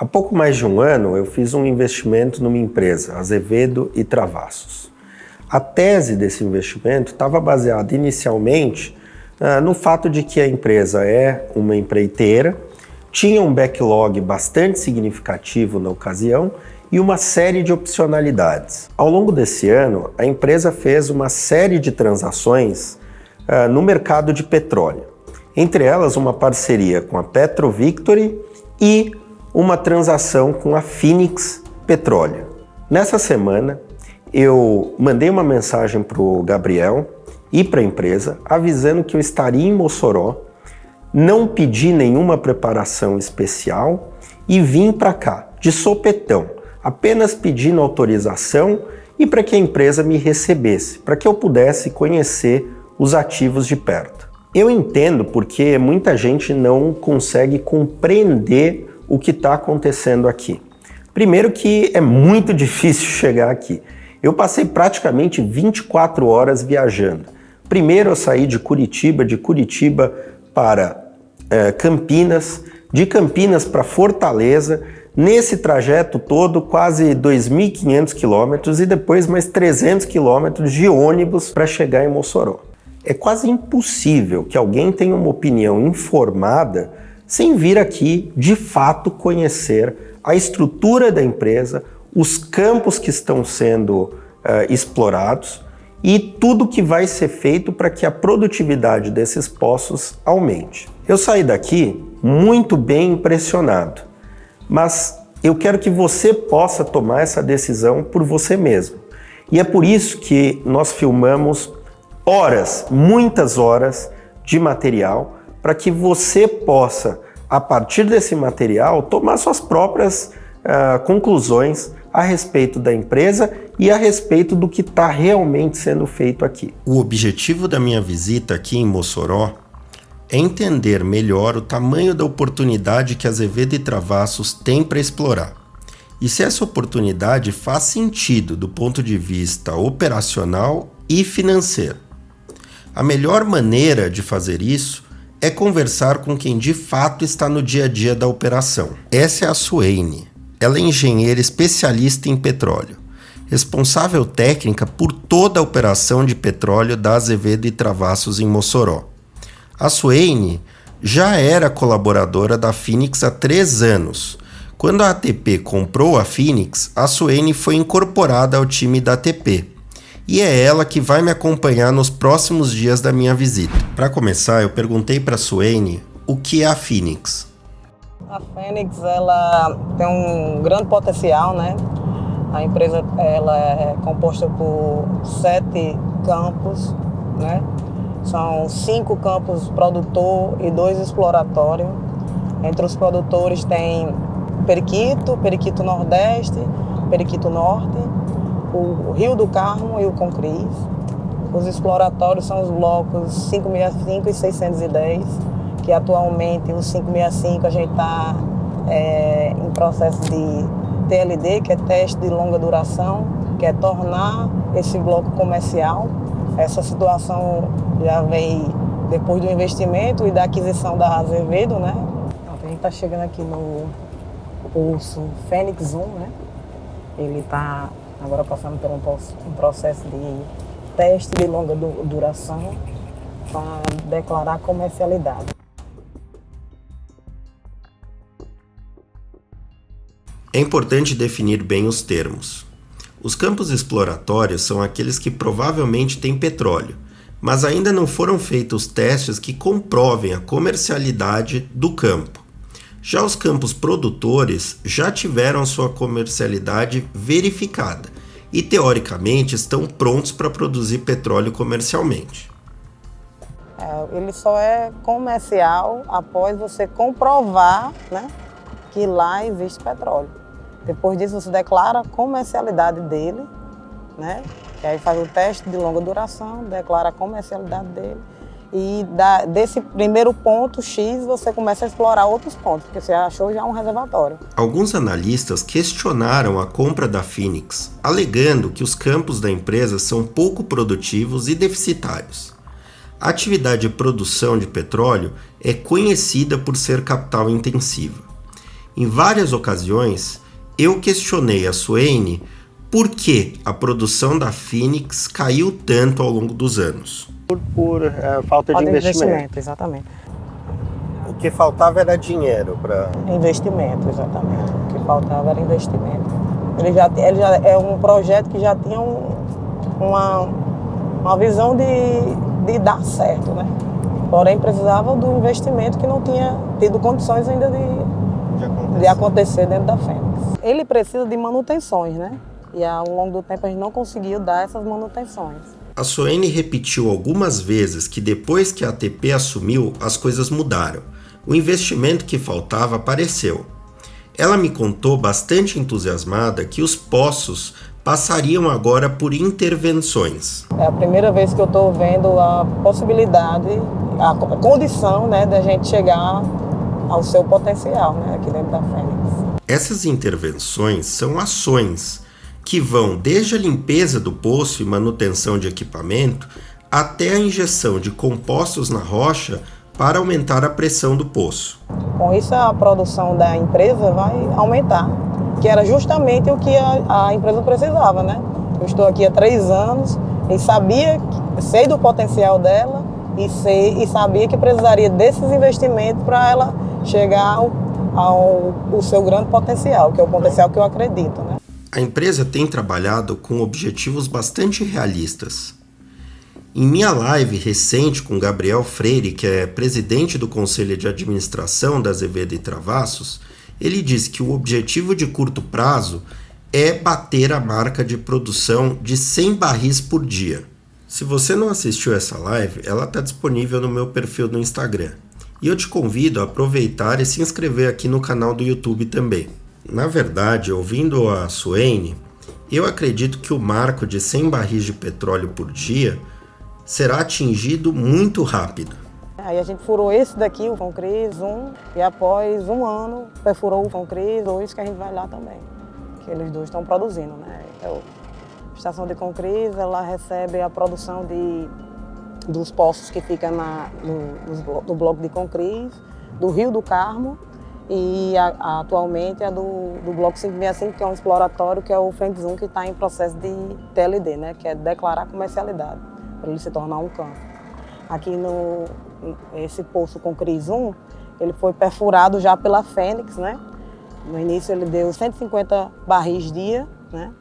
Há pouco mais de um ano eu fiz um investimento numa empresa, Azevedo e Travassos. A tese desse investimento estava baseada inicialmente no fato de que a empresa é uma empreiteira, tinha um backlog bastante significativo na ocasião e uma série de opcionalidades. Ao longo desse ano, a empresa fez uma série de transações no mercado de petróleo, entre elas uma parceria com a PetroVictory e uma transação com a Phoenix Petróleo. Nessa semana, eu mandei uma mensagem para o Gabriel e para a empresa, avisando que eu estaria em Mossoró, não pedi nenhuma preparação especial e vim para cá, de sopetão, apenas pedindo autorização e para que a empresa me recebesse, para que eu pudesse conhecer os ativos de perto. Eu entendo porque muita gente não consegue compreender o que está acontecendo aqui. Primeiro que é muito difícil chegar aqui. Eu passei praticamente 24 horas viajando. Primeiro eu saí de Curitiba para Campinas, de Campinas para Fortaleza, nesse trajeto todo quase 2.500 quilômetros e depois mais 300 quilômetros de ônibus para chegar em Mossoró. É quase impossível que alguém tenha uma opinião informada sem vir aqui, de fato, conhecer a estrutura da empresa, os campos que estão sendo explorados e tudo que vai ser feito para que a produtividade desses poços aumente. Eu saí daqui muito bem impressionado, mas eu quero que você possa tomar essa decisão por você mesmo. E é por isso que nós filmamos horas, muitas horas de material, para que você possa, a partir desse material, tomar suas próprias conclusões a respeito da empresa e a respeito do que está realmente sendo feito aqui. O objetivo da minha visita aqui em Mossoró é entender melhor o tamanho da oportunidade que Azevedo e Travassos têm para explorar. E se essa oportunidade faz sentido do ponto de vista operacional e financeiro. A melhor maneira de fazer isso é conversar com quem de fato está no dia a dia da operação. Essa é a Suene. Ela é engenheira especialista em petróleo, responsável técnica por toda a operação de petróleo da Azevedo e Travassos em Mossoró. A Suene já era colaboradora da Phoenix há 3 anos. Quando a ATP comprou a Phoenix, a Suene foi incorporada ao time da ATP. E é ela que vai me acompanhar nos próximos dias da minha visita. Para começar, eu perguntei para a Suene o que é a Phoenix. A Phoenix, ela tem um grande potencial, né? A empresa ela é composta por 7 campos, né? São 5 campos produtor e 2 exploratório. Entre os produtores tem Periquito Nordeste, Periquito Norte, o Rio do Carmo e o Concris. Os exploratórios são os blocos 565 e 610, que atualmente os 565 a gente está em processo de TLD, que é teste de longa duração, que é tornar esse bloco comercial. Essa situação já vem depois do investimento e da aquisição da Azevedo, né? A gente está chegando aqui no Poço Fênix 1, né? Ele está agora passando por um processo de teste de longa duração para declarar comercialidade. É importante definir bem os termos. Os campos exploratórios são aqueles que provavelmente têm petróleo, mas ainda não foram feitos testes que comprovem a comercialidade do campo. Já os campos produtores já tiveram sua comercialidade verificada e, teoricamente, estão prontos para produzir petróleo comercialmente. Ele só é comercial após você comprovar, né, que lá existe petróleo. Depois disso, você declara a comercialidade dele, né? Que aí faz o teste de longa duração, declara a comercialidade dele. E desse primeiro ponto X, você começa a explorar outros pontos, porque você achou já um reservatório. Alguns analistas questionaram a compra da Phoenix, alegando que os campos da empresa são pouco produtivos e deficitários. A atividade de produção de petróleo é conhecida por ser capital intensiva. Em várias ocasiões, eu questionei a Suene por que a produção da Phoenix caiu tanto ao longo dos anos. Por falta de investimento. Exatamente. O que faltava era dinheiro para... Investimento, exatamente. O que faltava era investimento. Ele já é um projeto que já tinha uma visão de dar certo, né? Porém, precisava do investimento que não tinha tido condições ainda de acontecer dentro da Fênix. Ele precisa de manutenções, né? E ao longo do tempo a gente não conseguiu dar essas manutenções. A Suene repetiu algumas vezes que depois que a ATP assumiu, as coisas mudaram. O investimento que faltava apareceu. Ela me contou bastante entusiasmada que os poços passariam agora por intervenções. É a primeira vez que eu estou vendo a possibilidade, a condição, né, da gente chegar ao seu potencial, né, aqui dentro da Fênix. Essas intervenções são ações que vão desde a limpeza do poço e manutenção de equipamento até a injeção de compostos na rocha para aumentar a pressão do poço. Com isso, a produção da empresa vai aumentar, que era justamente o que a empresa precisava, né? Eu estou aqui há 3 anos e sei do potencial dela e sabia que precisaria desses investimentos para ela chegar ao seu grande potencial, que é o potencial que eu acredito, né? A empresa tem trabalhado com objetivos bastante realistas. Em minha live recente com Gabriel Freire, que é presidente do Conselho de Administração da Azevedo e Travassos, ele disse que o objetivo de curto prazo é bater a marca de produção de 100 barris por dia. Se você não assistiu essa live, ela está disponível no meu perfil no Instagram. E eu te convido a aproveitar e se inscrever aqui no canal do YouTube também. Na verdade, ouvindo a Suene, eu acredito que o marco de 100 barris de petróleo por dia será atingido muito rápido. Aí a gente furou esse daqui, o Concris 1, e após um ano perfurou o Concris 2, que a gente vai lá também. Que eles dois estão produzindo, né? Então, a estação de Concris, ela recebe a produção dos poços que ficam no bloco de Concris, do Rio do Carmo, e atualmente é do bloco 565, que é um exploratório, que é o Fênix 1, que está em processo de TLD, né? Que é declarar comercialidade, para ele se tornar um campo. Aqui esse poço Concris 1, ele foi perfurado já pela Fênix, né? No início ele deu 150 barris dia, né?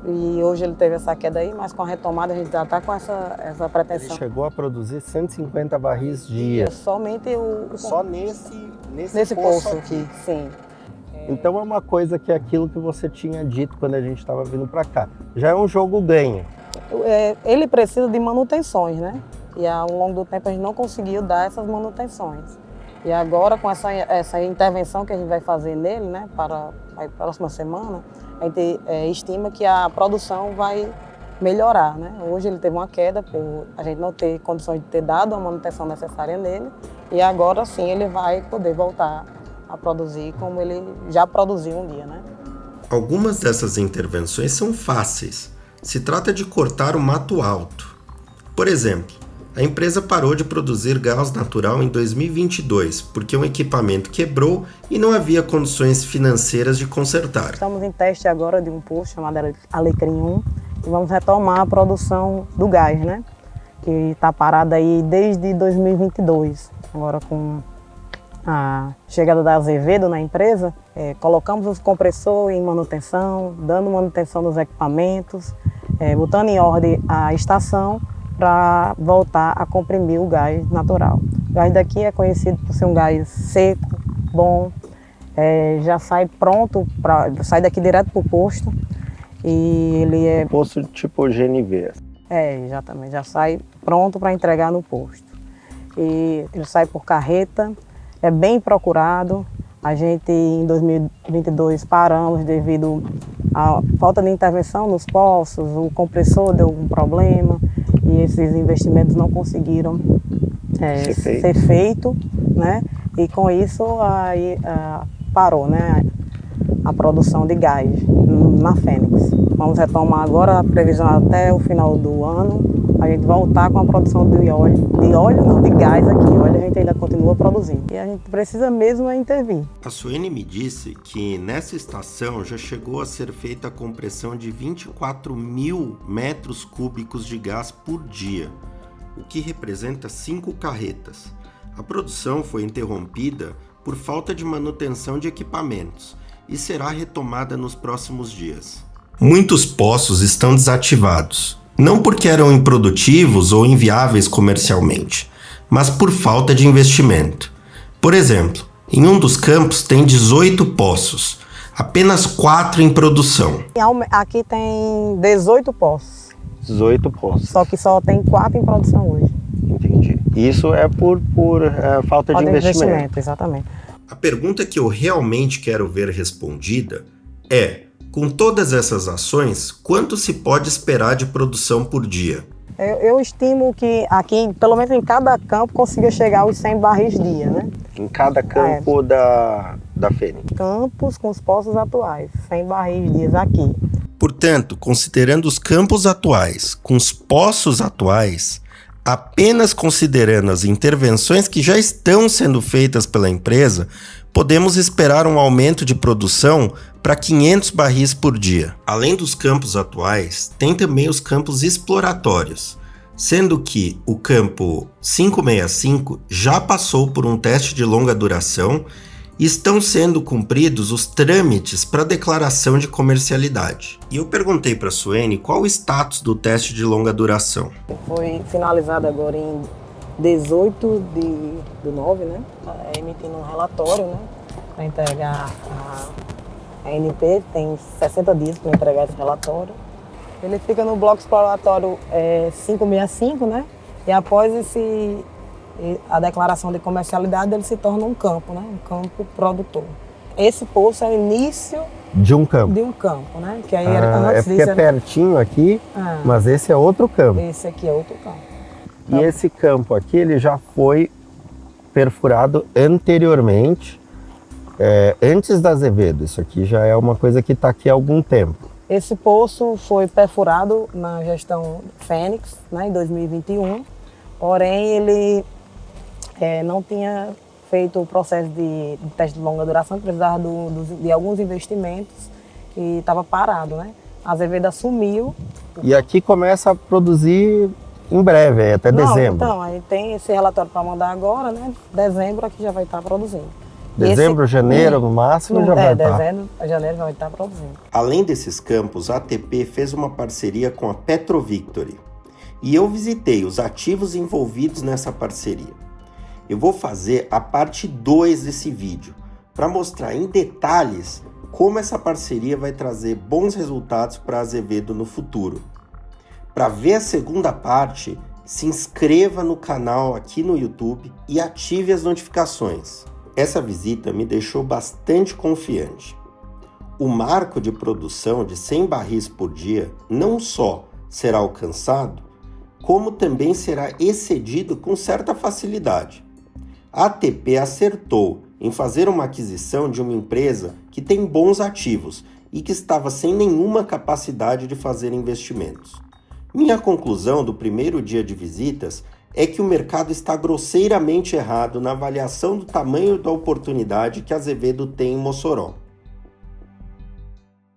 E hoje ele teve essa queda aí, mas com a retomada a gente já está com essa pretensão. Ele chegou a produzir 150 barris dia. Somente Só nesse poço aqui, sim. Então é uma coisa que é aquilo que você tinha dito quando a gente estava vindo para cá. Já é um jogo ganho. Ele precisa de manutenções, né? E ao longo do tempo a gente não conseguiu dar essas manutenções. E agora com essa intervenção que a gente vai fazer nele, né, para a próxima semana, a gente estima que a produção vai melhorar, né? Hoje ele teve uma queda por a gente não ter condições de ter dado a manutenção necessária nele, e agora sim ele vai poder voltar a produzir como ele já produziu um dia, né? Algumas dessas intervenções são fáceis. Se trata de cortar o mato alto. Por exemplo, a empresa parou de produzir gás natural em 2022 porque um equipamento quebrou e não havia condições financeiras de consertar. Estamos em teste agora de um poço chamado Alecrim 1 e vamos retomar a produção do gás, né? Que está parada aí desde 2022. Agora com a chegada da Azevedo na empresa, colocamos os compressores em manutenção, dando manutenção nos equipamentos, botando em ordem a estação para voltar a comprimir o gás natural. O gás daqui é conhecido por ser um gás seco, bom, já sai pronto, sai daqui direto para o posto e ele é... Posto tipo GNV. Exatamente, já sai pronto para entregar no posto. E ele sai por carreta, é bem procurado. A gente em 2022 paramos devido à falta de intervenção nos poços, o compressor deu um problema e esses investimentos não conseguiram ser feito, né? E com isso aí parou, né, a produção de gás na Fênix. Vamos retomar agora a previsão até o final do ano a gente voltar com a produção de gás aqui. Óleo a gente ainda continua produzindo. E a gente precisa mesmo intervir. A Suene me disse que nessa estação já chegou a ser feita a compressão de 24 mil metros cúbicos de gás por dia, o que representa 5 carretas. A produção foi interrompida por falta de manutenção de equipamentos e será retomada nos próximos dias. Muitos poços estão desativados, não porque eram improdutivos ou inviáveis comercialmente, mas por falta de investimento. Por exemplo, em um dos campos tem 18 poços, apenas 4 em produção. Aqui tem 18 poços. 18 poços. Só que só tem 4 em produção hoje. Entendi. Isso é por falta de investimento. Exatamente. A pergunta que eu realmente quero ver respondida é: com todas essas ações, quanto se pode esperar de produção por dia? Eu estimo que aqui, pelo menos em cada campo, consiga chegar aos 100 barris dia, né? Em cada campo da Fênix. Campos com os poços atuais, 100 barris dias aqui. Portanto, considerando os campos atuais com os poços atuais, apenas considerando as intervenções que já estão sendo feitas pela empresa, podemos esperar um aumento de produção para 500 barris por dia. Além dos campos atuais, tem também os campos exploratórios, sendo que o campo 565 já passou por um teste de longa duração e estão sendo cumpridos os trâmites para declaração de comercialidade. E eu perguntei para a Suene qual o status do teste de longa duração. Foi finalizado agora em 18 de 9, né? Emitindo um relatório, né? Para entregar a ANP, tem 60 dias para entregar esse relatório. Ele fica no bloco exploratório 565, né? E após a declaração de comercialidade, ele se torna um campo, né? Um campo produtor. Esse poço é o início de um campo. Né? Que aí antes porque é pertinho aqui, mas esse é outro campo. Esse aqui é outro campo. E esse campo aqui, ele já foi perfurado anteriormente, antes da Azevedo. Isso aqui já é uma coisa que está aqui há algum tempo. Esse poço foi perfurado na gestão Fênix, né, em 2021, porém ele não tinha feito o processo de teste de longa duração, precisava de alguns investimentos e estava parado, né? A Azevedo assumiu. E aqui começa a produzir em breve, até dezembro. Então, aí tem esse relatório para mandar agora, né? Dezembro aqui já vai estar produzindo. Dezembro, janeiro, no máximo, já vai estar. Dezembro, janeiro já vai estar produzindo. Além desses campos, a ATP fez uma parceria com a Petrovictory. E eu visitei os ativos envolvidos nessa parceria. Eu vou fazer a parte 2 desse vídeo, para mostrar em detalhes como essa parceria vai trazer bons resultados para a Azevedo no futuro. Para ver a segunda parte, se inscreva no canal aqui no YouTube e ative as notificações. Essa visita me deixou bastante confiante. O marco de produção de 100 barris por dia não só será alcançado, como também será excedido com certa facilidade. A ATP acertou em fazer uma aquisição de uma empresa que tem bons ativos e que estava sem nenhuma capacidade de fazer investimentos. Minha conclusão do primeiro dia de visitas é que o mercado está grosseiramente errado na avaliação do tamanho da oportunidade que a Azevedo tem em Mossoró.